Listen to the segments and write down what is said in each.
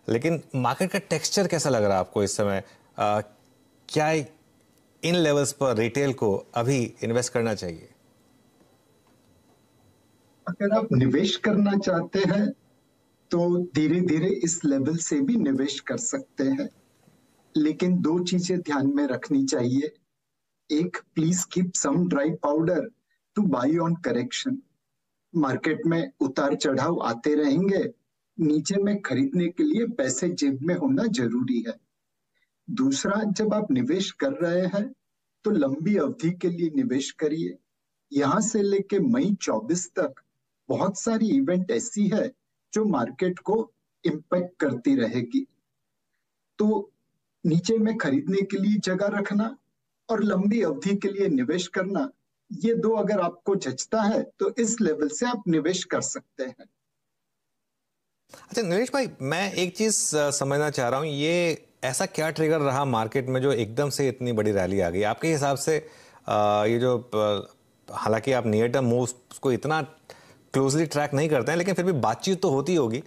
लेकिन मार्केट का टेक्सचर कैसा लग रहा है आपको इस समय? क्या इन लेवल्स पर रिटेल को अभी इन्वेस्ट करना चाहिए? अगर आप निवेश करना चाहते हैं तो धीरे धीरे इस लेवल से भी निवेश कर सकते हैं, लेकिन दो चीजें ध्यान में रखनी चाहिए। एक, please keep some dry powder to buy on correction. Market में उतार चढ़ाव आते रहेंगे, नीचे में खरीदने के लिए पैसे जेब में होना जरूरी है। दूसरा, जब आप निवेश कर रहे हैं तो लंबी अवधि के लिए निवेश करिए। यहां से लेके मई 24 तक बहुत सारी इवेंट ऐसी है जो मार्केट को इम्पैक्ट करती रहेगी। तो नीचे में खरीदने के लिए जगह रखना और लंबी अवधि के लिए निवेश करना, ये दो अगर आपको जचता है तो इस लेवल से आप निवेश कर सकते हैं। अच्छा नरेश भाई, मैं एक चीज समझना चाह रहा हूँ, ये ऐसा क्या ट्रिगर रहा मार्केट में जो एकदम से इतनी बड़ी रैली आ गई आपके हिसाब से? ये जो हालांकि आप नियर टर्म मूव्स को इतना क्लोजली ट्रैक नहीं करते हैं, लेकिन फिर भी बातचीत तो होती होगी,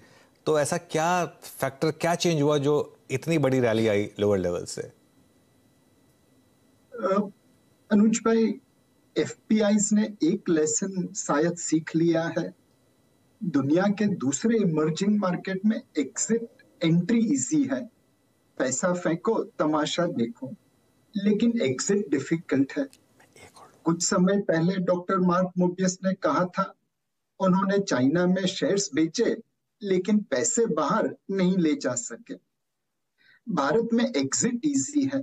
तो ऐसा क्या फैक्टर, क्या चेंज हुआ जो इतनी बड़ी रैली आई लोअर लेवल से? अनुज भाई, एफपीआईज ने एक लेसन शायद सीख लिया है। दुनिया के दूसरे इमर्जिंग मार्केट में एग्जिट एंट्री इजी है, पैसा फेंको तमाशा देखो, लेकिन एग्जिट डिफिकल्ट है। कुछ समय पहले डॉक्टर मार्क मोबियस ने कहा था, उन्होंने चाइना में शेयर्स बेचे लेकिन पैसे बाहर नहीं ले जा सके। भारत में एग्जिट इजी है।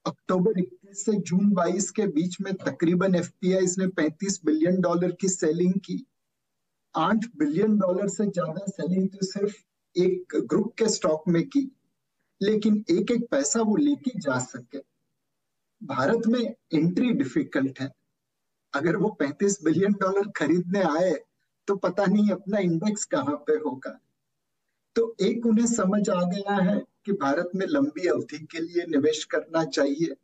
अक्टूबर 21 से जून 22 के बीच में तकरीबन एफपीआई ने $35 बिलियन की सेलिंग की। $8 बिलियन से ज्यादा सेलिंग तो सिर्फ एक ग्रुप के स्टॉक में की, लेकिन एक एक पैसा वो लेके जा सके। भारत में एंट्री डिफिकल्ट है। अगर वो $35 बिलियन खरीदने आए तो पता नहीं अपना इंडेक्स कहाँ पे होगा। तो एक, उन्हें समझ आ गया है कि भारत में लंबी अवधि के लिए निवेश करना चाहिए।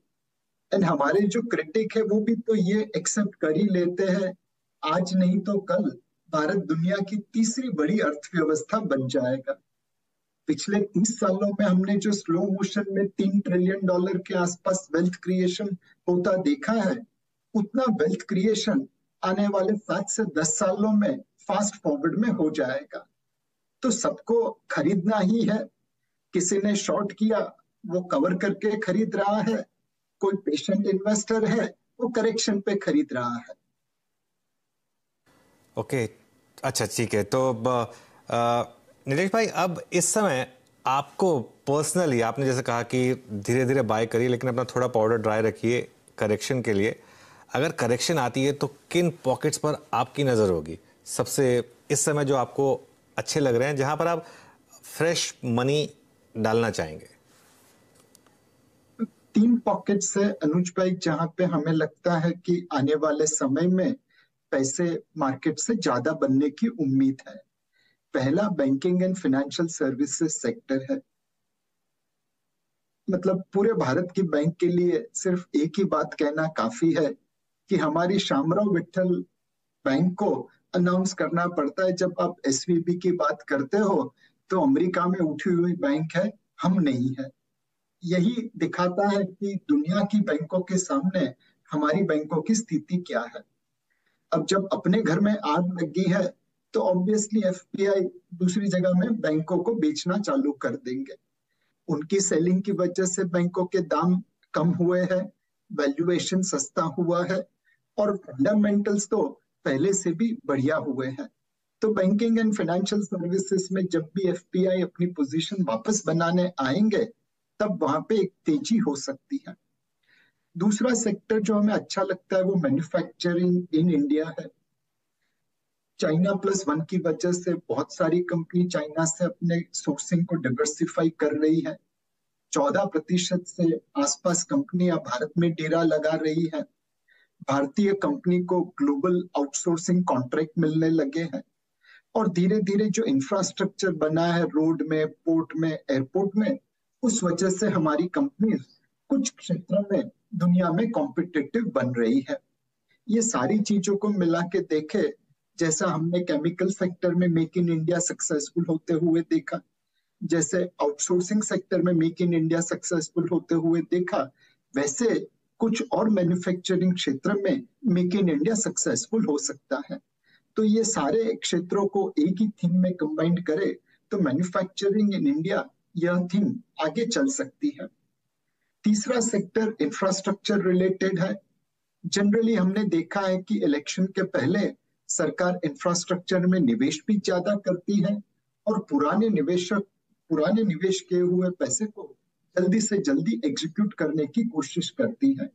एंड हमारे जो क्रिटिक है वो भी तो ये एक्सेप्ट कर ही लेते हैं, आज नहीं तो कल भारत दुनिया की तीसरी बड़ी अर्थव्यवस्था बन जाएगा। पिछले 30 सालों में हमने जो स्लो मोशन में $3 ट्रिलियन के आसपास वेल्थ क्रिएशन होता देखा है, उतना वेल्थ क्रिएशन आने वाले 7 से 10 सालों में फास्ट फॉरवर्ड में हो जाएगा। तो सबको खरीदना ही है। किसी ने शॉर्ट किया, वो कवर करके खरीद रहा है। कोई पेशेंट इन्वेस्टर है, वो करेक्शन पे खरीद रहा है। ओके, अच्छा ठीक है। तो नीलेश भाई, अब इस समय आपको पर्सनली, आपने जैसे कहा कि धीरे धीरे बाय करिए लेकिन अपना थोड़ा पाउडर ड्राई रखिए करेक्शन के लिए। अगर करेक्शन आती है तो किन पॉकेट्स पर आपकी नज़र होगी सबसे इस समय जो आपको अच्छे लग रहे हैं, जहां पर आप फ्रेश मनी डालना चाहेंगे? 3 पॉकेट्स है अनुज भाई, जहां पे हमें लगता है कि आने वाले समय में पैसे मार्केट से ज्यादा बनने की उम्मीद है। पहला, banking and financial services sector है। मतलब पूरे भारत की बैंक के लिए सिर्फ एक ही बात कहना काफी है कि हमारी शामराव विठल बैंक को अनाउंस करना पड़ता है। जब आप एसवीबी की बात करते हो तो अमेरिका में उठी हुई बैंक है, हम नहीं है। यही दिखाता है कि दुनिया की बैंकों के सामने हमारी बैंकों की स्थिति क्या है। अब जब अपने घर में आग लगी है तो ऑब्वियसली एफपीआई दूसरी जगह में बैंकों को बेचना चालू कर देंगे। उनकी सेलिंग की वजह से बैंकों के दाम कम हुए हैं, वैल्यूएशन सस्ता हुआ है और फंडामेंटल्स तो पहले से भी बढ़िया हुए हैं। तो बैंकिंग एंड फाइनेंशियल सर्विसेज में जब भी एफपीआई अपनी पोजीशन वापस बनाने आएंगे तब वहां पे एक तेजी हो सकती है। दूसरा सेक्टर जो हमें अच्छा लगता है वो मैन्युफैक्चरिंग इन इंडिया है। चाइना प्लस वन की वजह से बहुत सारी कंपनी चाइना से अपने सोर्सिंग को डिवर्सिफाई कर रही है। 14% से आसपास कंपनियां भारत में डेरा लगा रही है। भारतीय कंपनी को ग्लोबल आउटसोर्सिंग कॉन्ट्रैक्ट मिलने लगे हैं और धीरे धीरे जो इंफ्रास्ट्रक्चर बना है रोड में, पोर्ट में, एयरपोर्ट में, उस वजह से हमारी कंपनी कुछ क्षेत्रों में दुनिया में कॉम्पिटिटिव बन रही है। ये सारी चीजों को मिला के देखे, जैसा हमने केमिकल सेक्टर में मेक इन इंडिया सक्सेसफुल होते हुए देखा, जैसे आउटसोर्सिंग सेक्टर में मेक इन इंडिया सक्सेसफुल होते हुए देखा, वैसे कुछ और मैन्युफैक्चरिंग क्षेत्र में मेक इन इंडिया सक्सेसफुल हो सकता है। तो ये सारे क्षेत्रों को एक ही थीम में कंबाइंड करे तो मैन्युफैक्चरिंग इन इंडिया यह थीम आगे चल सकती है। तीसरा सेक्टर इंफ्रास्ट्रक्चर रिलेटेड है। जनरली हमने देखा है कि इलेक्शन के पहले सरकार इंफ्रास्ट्रक्चर में निवेश भी ज्यादा करती है और पुराने निवेश किए हुए पैसे को जल्दी से जल्दी एग्जीक्यूट करने की कोशिश करती है।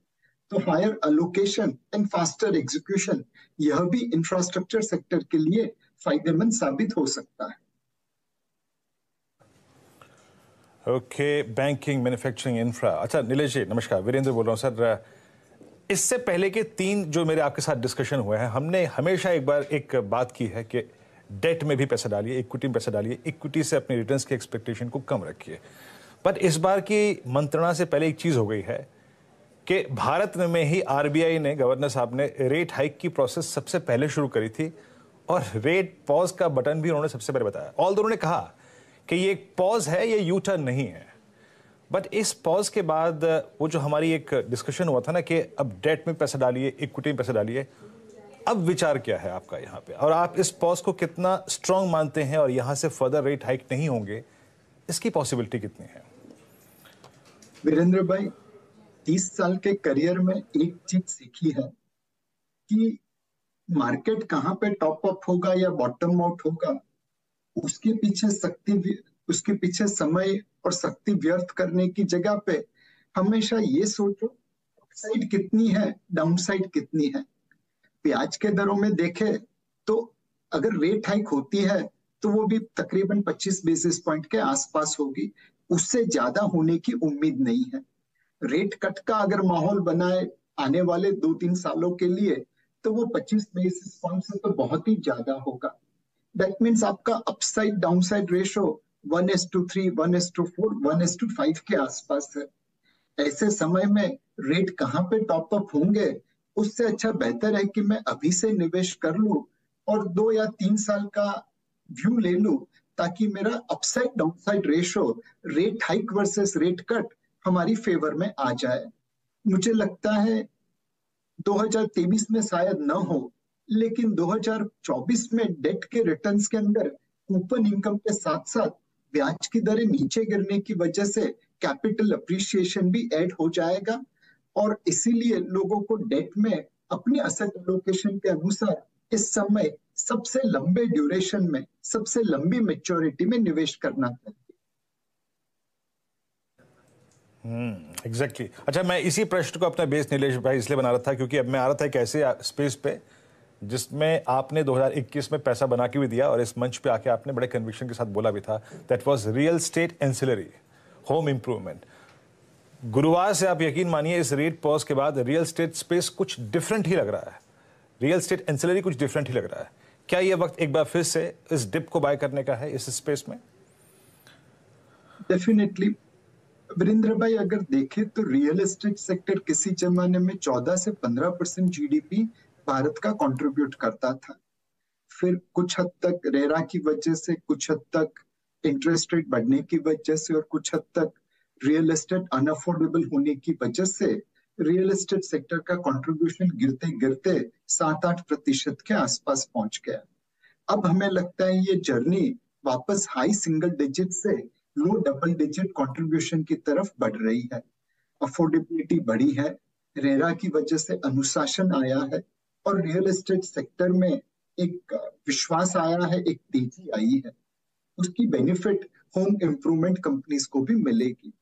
तो higher allocation and faster execution यह भी इंफ्रास्ट्रक्चर सेक्टर के लिए फायदेमंद साबित हो सकता है। Okay, banking, manufacturing, infra. अच्छा नीलेश जी नमस्कार, वीरेंद्र बोल रहा हूँ सर। इससे पहले के 3 जो मेरे आपके साथ डिस्कशन हुए हैं, हमने हमेशा एक बात की है कि डेट में भी पैसा डालिए, इक्विटी में पैसा डालिए, इक्विटी से अपने रिटर्न्स की एक्सपेक्टेशन को कम रखिए। पर इस बार की मंत्रणा से पहले एक चीज हो गई है कि भारत में ही आरबीआई ने, गवर्नर साहब ने रेट हाइक की प्रोसेस सबसे पहले शुरू करी थी और रेट पॉज का बटन भी उन्होंने सबसे पहले बताया। ऑल्दो उन्होंने कहा कि ये एक पॉज है, ये यू टर्न नहीं है। बट इस पॉज के बाद वो जो हमारी एक डिस्कशन हुआ था ना कि अब डेट में पैसा डालिए, इक्विटी में पैसा डालिए, अब विचार क्या है आपका यहाँ पे, और आप इस पॉज को कितना स्ट्रांग मानते हैं और यहां से फर्दर रेट हाइक नहीं होंगे, इसकी पॉसिबिलिटी कितनी है? वीरेंद्र भाई, 30 साल के करियर में एक चीज सीखी है कि मार्केट कहाँ पे टॉप अप होगा या बॉटम आउट होगा, उसके पीछे समय और शक्ति व्यर्थ करने की जगह पे हमेशा ये सोचो अपसाइड कितनी है, डाउनसाइड कितनी है। ब्याज के दरों में देखे तो अगर रेट हाइक होती है तो वो भी तकरीबन 25 बेसिस पॉइंट के आसपास होगी, उससे ज्यादा होने की उम्मीद नहीं है। रेट कट का अगर माहौल बनाए आने वाले 2-3 सालों के लिए तो वो 25 बेसिस पॉइंट से तो बहुत ही ज्यादा होगा। दैट मीन्स आपका अपसाइड डाउनसाइड रेशो 1:3, 1:4, 1:5 के आसपास है। ऐसे समय में रेट कहाँ पे टॉप अप होंगे, उससे अच्छा बेहतर है कि मैं अभी से निवेश कर लूं और 2 या 3 साल का व्यू ले लूं, ताकि मेरा upside downside ratio rate hike versus rate cut हमारी फेवर में आ जाए। मुझे लगता है 2023 में शायद न हो, लेकिन 2024 में डेट के रिटर्न्स के अंदर कूपन इनकम के साथ साथ ब्याज की दरें नीचे गिरने की वजह से कैपिटल अप्रिसिएशन भी ऐड हो जाएगा और इसीलिए लोगों को डेट में अपने असेट एलोकेशन के अनुसार इस समय सबसे लंबे ड्यूरेशन में, सबसे लंबी मैच्योरिटी में निवेश करना चाहिए। एग्जैक्टली। अच्छा, मैं इसी प्रश्न को अपना बेस नीलेश भाई इसलिए बना रहा था क्योंकि अब मैं आ रहा था एक ऐसे स्पेस पे जिसमें आपने 2021 में पैसा बना के भी दिया और इस मंच पे आके आपने बड़े कन्विक्शन के साथ बोला भी था, that was real estate ancillary, home improvement. गुरुवार से आप यकीन मानिए इस रेट पॉज के बाद रियल एस्टेट स्पेस कुछ डिफरेंट ही लग रहा है, रियल एस्टेट एंसिलरी कुछ डिफरेंट ही लग रहा है। क्या यह वक्त एक बार फिर से इस डिप को बाय करने का है इस स्पेस में? डेफिनेटली वीरेंद्र भाई, अगर देखें तो रियल एस्टेट सेक्टर किसी जमाने में 14 से 15% जीडीपी भारत का कंट्रीब्यूट करता था। फिर कुछ हद तक रेरा की वजह से, कुछ हद तक इंटरेस्ट रेट बढ़ने की वजह से और कुछ हद तक रियल एस्टेट अनअफोर्डेबल होने की वजह से रियल एस्टेट सेक्टर का कंट्रीब्यूशन गिरते गिरते 7-8% के आसपास पहुंच गया। अब हमें लगता है ये जर्नी वापस हाई सिंगल डिजिट से लो डबल डिजिट कंट्रीब्यूशन की तरफ बढ़ रही है। अफोर्डेबिलिटी बढ़ी है, रेरा की वजह से अनुशासन आया है और रियल एस्टेट सेक्टर में एक विश्वास आया है, एक तेजी आई है। उसकी बेनिफिट होम इम्प्रूवमेंट कंपनीज को भी मिलेगी।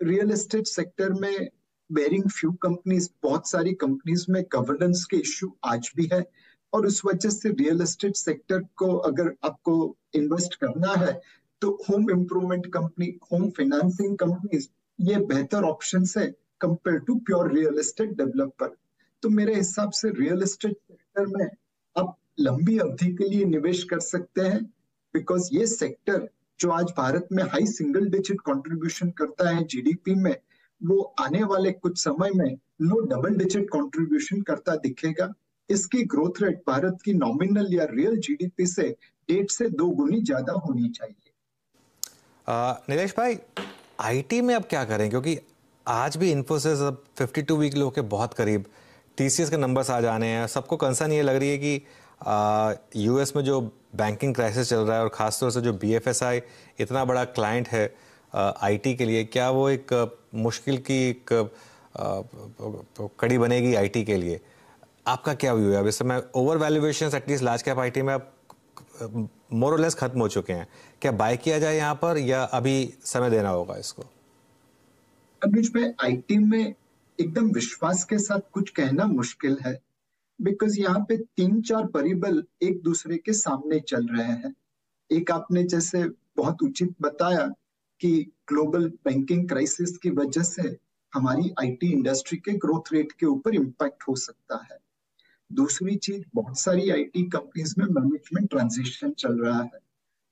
रियल एस्टेट सेक्टर में बेरिंग फ्यू कंपनीज, बहुत सारी कंपनीज में गवर्नेंस के इश्यू आज भी है और उस वजह से रियल एस्टेट सेक्टर को अगर आपको इन्वेस्ट करना है तो home improvement company, home financing companies ये बेहतर ऑप्शन है compare to pure real estate developer. तो मेरे हिसाब से रियल एस्टेट सेक्टर में आप लंबी अवधि के लिए निवेश कर सकते हैं, बिकॉज ये सेक्टर जो आज भारत में हाई सिंगल डिजिट कंट्रीब्यूशन करता है जीडीपी में, वो आने वाले कुछ समय में लो डबल डिजिट कंट्रीब्यूशन करता दिखेगा। इसकी ग्रोथ रेट भारत की नॉमिनल या रियल जीडीपी से 1.5 से 2 गुनी ज्यादा होनी चाहिए। नीलेश भाई, आईटी में अब क्या करें, क्योंकि आज भी इन्फोसिस अब 52 वीक लो के बहुत करीब, टीसीएस के नंबर्स आ जाने हैं, सबको कंसर्न ये लग रही है कि यूएस में जो बैंकिंग क्राइसिस चल रहा है और ख़ासतौर से जो बीएफएसआई इतना बड़ा क्लाइंट है आईटी के लिए, क्या वो एक मुश्किल की एक कड़ी बनेगी आईटी के लिए? आपका क्या व्यू है? अब इस समय over valuations at least large cap IT में अब मोर और लेस खत्म हो चुके हैं, क्या बाय किया जाए यहाँ पर या अभी समय देना होगा इसको? अनुज भाई, आईटी में एकदम विश्वास के साथ कुछ कहना मुश्किल है, बिकॉज यहाँ पे 3-4 परिबल एक दूसरे के सामने चल रहे हैं। एक आपने जैसे बहुत उचित बताया कि ग्लोबल बैंकिंग क्राइसिस की वजह से हमारी आईटी इंडस्ट्री के ग्रोथ रेट के ऊपर इम्पैक्ट हो सकता है। दूसरी चीज, बहुत सारी आईटी कंपनीज में मैनेजमेंट ट्रांजिशन चल रहा है।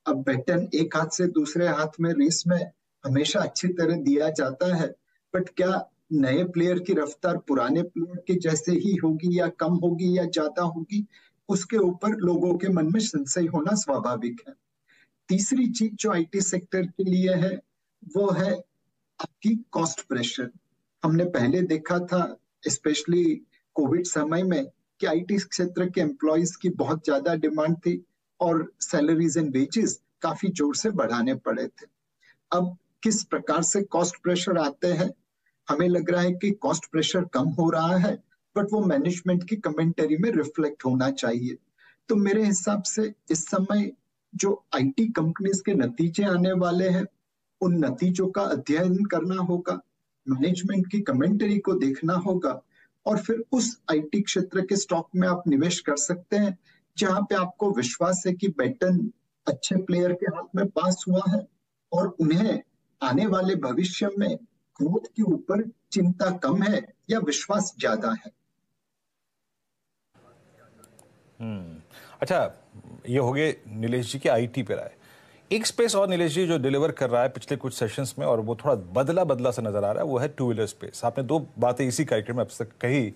अब बैटन एक हाथ से दूसरे हाथ में रेस में हमेशा अच्छी तरह दिया जाता है, बट क्या नए प्लेयर की रफ्तार पुराने प्लेयर के जैसे ही होगी या कम होगी या ज्यादा होगी, उसके ऊपर लोगों के मन में संशय होना स्वाभाविक है। तीसरी चीज जो आईटी सेक्टर के लिए है वो है आपकी कॉस्ट प्रेशर। हमने पहले देखा था स्पेशली कोविड समय में कि आईटी क्षेत्र के एम्प्लॉयज की बहुत ज्यादा डिमांड थी और सैलरीज एंड वेजेस काफी जोर से बढ़ाने पड़े थे। अब किस प्रकार से कॉस्ट प्रेशर आते हैं, हमें लग रहा है कि कॉस्ट प्रेशर कम हो रहा है, बट वो मैनेजमेंट की कमेंटरी में रिफ्लेक्ट होना चाहिए। तो मेरे हिसाब से इस समय जो आईटी कंपनीज के नतीजे आने वाले हैं, उन नतीजों का अध्ययन करना होगा, मैनेजमेंट की कमेंटरी को देखना होगा, और फिर उस आईटी क्षेत्र के स्टॉक में आप निवेश कर सकते हैं जहां पे आपको विश्वास है कि बैटन अच्छे प्लेयर के हाथ में पास हुआ है और उन्हें आने वाले भविष्य में ग्रोथ के ऊपर चिंता कम है या विश्वास ज्यादा है। अच्छा, ये हो गए नीलेश जी के आईटी पे राय। एक स्पेस और नीलेश जी जो डिलीवर कर रहा है पिछले कुछ सेशंस में और वो थोड़ा बदला बदला सा नजर आ रहा है, वो है टू व्हीलर स्पेस। आपने दो बातें इसी कार्यक्रम में अब तक कही।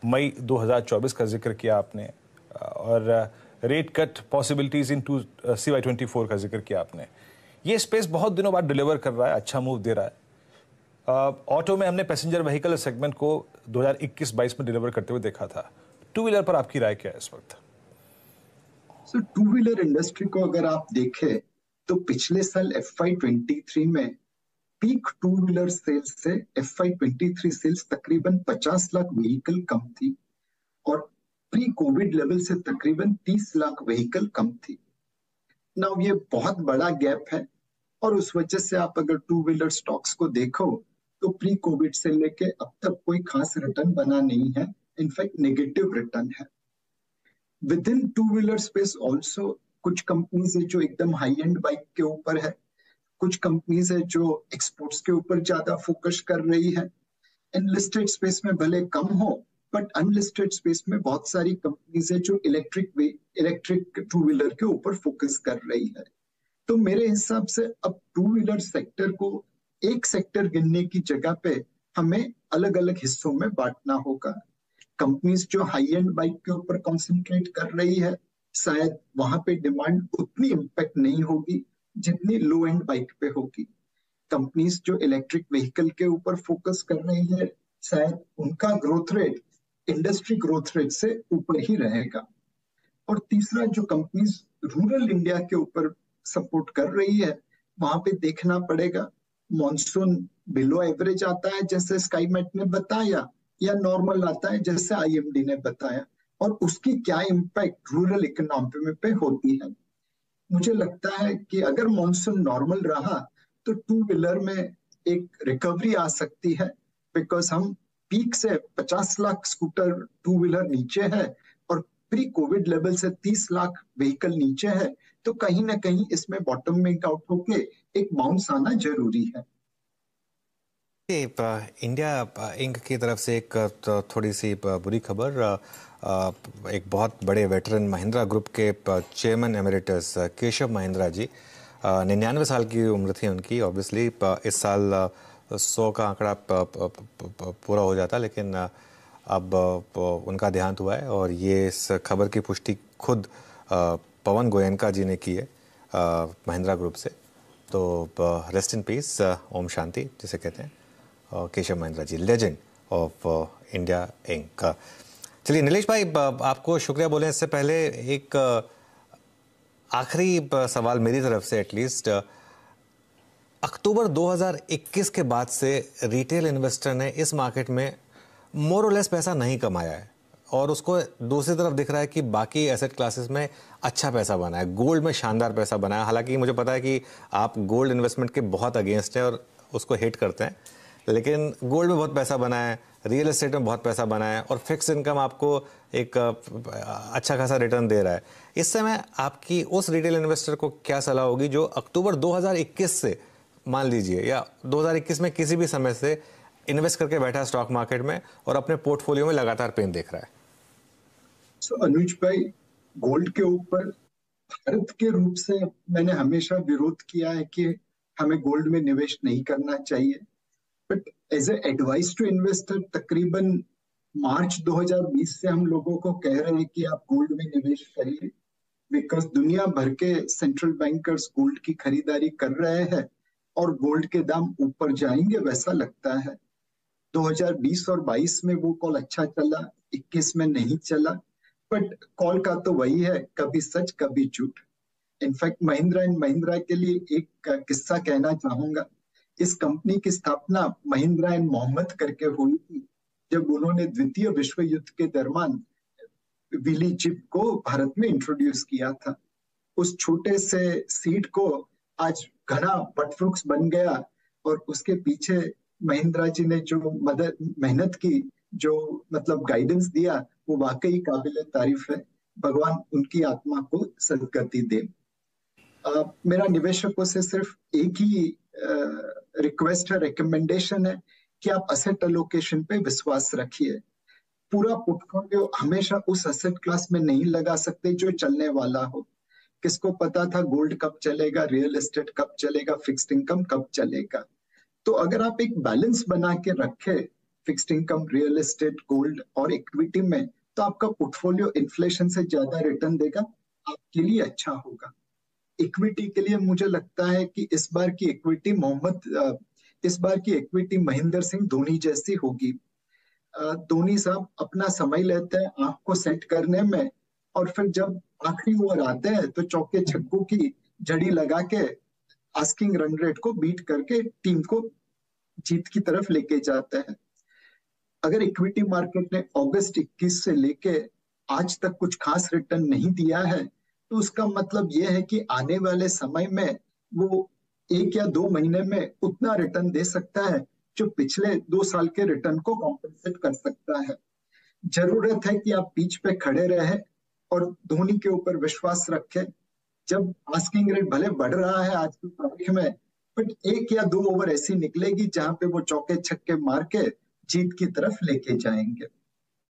मई 2024 का जिक्र किया आपने और rate cut possibilities in CY24 का जिक्र किया आपने। ये स्पेस बहुत दिनों बाद डिलीवर कर रहा है, अच्छा मूव दे रहा है। ऑटो में हमने पैसेंजर व्हीकल सेगमेंट को 2021-22 में डिलीवर करते हुए देखा था। टू व्हीलर पर आपकी राय क्या है इस वक्त? सो टू व्हीलर इंडस्ट्री को अगर आप देखें तो पिछले साल FY23 में पीक टू व्हीलर सेल्स से FY23 सेल्स तकरीबन 50 लाख व्हीकल कम थी और प्री कोविड लेवल से तकरीबन 30 लाख व्हीकल कम थी। नाउ ये बहुत बड़ा गैप है और उस वजह से आप अगर टू व्हीलर स्टॉक्स को देखो तो प्री कोविड से लेके अब तक कोई खास रिटर्न बना नहीं है, इनफैक्ट नेगेटिव रिटर्न है। With in two wheeler space also कुछ कंपनीज है जो एकदम हाई एंड बाइक के ऊपर है, कुछ कंपनीज है जो एक्सपोर्ट्स के ऊपर ज्यादा फोकस कर रही है। अनलिस्टेड स्पेस में भले कम हो, बट अनलिस्टेड स्पेस में बहुत सारी कंपनीज है जो इलेक्ट्रिक टू व्हीलर के ऊपर फोकस कर रही है। तो मेरे हिसाब से अब टू व्हीलर सेक्टर को एक सेक्टर गिनने की जगह पे हमें अलग अलग हिस्सों में बांटना होगा। कंपनीज जो हाई एंड बाइक के ऊपर कॉन्सेंट्रेट कर रही है, शायद वहां पे डिमांड उतनी इम्पैक्ट नहीं होगी जितनी लो एंड बाइक पे होगी। कंपनीज जो इलेक्ट्रिक व्हीकल के ऊपर फोकस कर रही है, शायद उनका growth rate industry growth rate से ऊपर ही रहेगा। और तीसरा, जो कंपनीज रूरल इंडिया के ऊपर सपोर्ट कर रही है, वहां पे देखना पड़ेगा मॉनसून बिलो एवरेज आता है जैसे स्काईमेट ने बताया, या नॉर्मल आता है जैसे IMD ने बताया, और उसकी क्या इम्पैक्ट रूरल इकोनॉमी पे होती है। मुझे लगता है कि अगर मॉनसून नॉर्मल रहा तो टू व्हीलर में एक रिकवरी आ सकती है, बिकॉज हम पीक से 50 लाख स्कूटर टू व्हीलर नीचे है और प्री कोविड लेवल से 30 लाख व्हीकल नीचे है, तो कहीं ना कहीं इसमें बॉटमिंग आउट होके एक बाउंस आना जरूरी है। इंडिया इंक की तरफ से एक थोड़ी सी बुरी खबर। एक बहुत बड़े वेटरन महिंद्रा ग्रुप के चेयरमैन एमेरिटस केशव महिंद्रा जी, 99 साल की उम्र थी उनकी। ऑब्वियसली इस साल 100 का आंकड़ा पूरा हो जाता, लेकिन अब उनका देहांत हुआ है और ये इस खबर की पुष्टि खुद पवन गोयनका जी ने की है महिंद्रा ग्रुप से। तो rest in peace, Om Shanti जिसे कहते हैं, केशव महिंद्रा जी, लेजेंड ऑफ इंडिया इंक। चलिए नीलेश भाई, आपको शुक्रिया बोले इससे पहले एक आखिरी सवाल मेरी तरफ से एटलीस्ट, अक्टूबर 2021 के बाद से रिटेल इन्वेस्टर ने इस मार्केट में मोर और लेस पैसा नहीं कमाया है और उसको दूसरी तरफ दिख रहा है कि बाकी एसेट क्लासेस में अच्छा पैसा बना है, गोल्ड में शानदार पैसा बना है। हालांकि मुझे पता है कि आप गोल्ड इन्वेस्टमेंट के बहुत अगेंस्ट हैं और उसको हेट करते हैं, लेकिन गोल्ड में बहुत पैसा बना है, रियल एस्टेट में बहुत पैसा बना है और फिक्स इनकम आपको एक अच्छा खासा रिटर्न दे रहा है। इस समय आपकी उस रिटेल इन्वेस्टर को क्या सलाह होगी जो अक्टूबर 2021 से, मान लीजिए, या 2021 में किसी भी समय से इन्वेस्ट करके बैठा है स्टॉक मार्केट में और अपने पोर्टफोलियो में लगातार पेन देख रहा है? अनुज भाई, गोल्ड के ऊपर भारत के रूप से मैंने हमेशा विरोध किया है कि हमें गोल्ड में निवेश नहीं करना चाहिए, but as a advice to investor तकरीबन मार्च 2020 से हम लोगों को कह रहे हैं कि आप गोल्ड में निवेश करिए, बिकॉज दुनिया भर के सेंट्रल बैंकर्स गोल्ड की खरीदारी कर रहे हैं और गोल्ड के दाम ऊपर जाएंगे वैसा लगता है। 2020 और 22 में वो कॉल अच्छा चला, 21 में नहीं चला, बट कॉल का तो वही है, कभी सच कभी झूठ। इनफैक्ट महिंद्रा एंड महिंद्रा के लिए एक किस्सा कहना चाहूंगा। इस कंपनी की स्थापना महिंद्रा एंड मोहम्मद करके हुई थी जब उन्होंने द्वितीय विश्व युद्ध के दरमियान विली चिप को भारत में इंट्रोड्यूस किया था। उस छोटे से सीड को आज घना वटवृक्ष बन गया और उसके पीछे महिंद्रा जी ने जो मेहनत की, जो मतलब गाइडेंस दिया, वो वाकई काबिल तारीफ है। भगवान उनकी आत्मा को सदगति दे। मेरा निवेशकों से सिर्फ एक ही रिक्वेस्ट है, रिकमेंडेशन है कि आप असेट एलोकेशन पे विश्वास रखिए। पूरा पोर्टफोलियो हमेशा उस असेट क्लास में नहीं लगा सकते जो चलने वाला हो। किसको पता था गोल्ड कब चलेगा, रियल एस्टेट कब चलेगा, फिक्स्ड इनकम कब चलेगा। तो अगर आप एक बैलेंस बना के रखे fixed income, real estate, gold और इक्विटी में, तो आपका पोर्टफोलियो इन्फ्लेशन से ज्यादा रिटर्न देगा, आपके लिए अच्छा होगा। इक्विटी के लिए मुझे लगता है कि इस बार की इक्विटी महेंद्र सिंह धोनी जैसी होगी। धोनी साहब अपना समय लेते हैं आंख को सेट करने में और फिर जब आखिरी ओवर आते हैं तो चौके छक्कों की जड़ी लगा के आस्किंग रन रेट को बीट करके टीम को जीत की तरफ लेके जाते हैं। अगर इक्विटी मार्केट ने अगस्त 21 से लेके आज तक कुछ खास रिटर्न नहीं दिया है तो उसका मतलब यह है कि आने वाले समय में वो 1 या 2 महीने में उतना रिटर्न दे सकता है जो पिछले 2 साल के रिटर्न को कॉम्पेंसेट कर सकता है। जरूरत है कि आप पिच पे खड़े रहे और धोनी के ऊपर विश्वास रखें। जब आस्किंग रेट भले बढ़ रहा है आज की तारीख में, बट 1 या 2 ओवर ऐसी निकलेगी जहां पे वो चौके छक्के मार के जीत की तरफ लेके जाएंगे।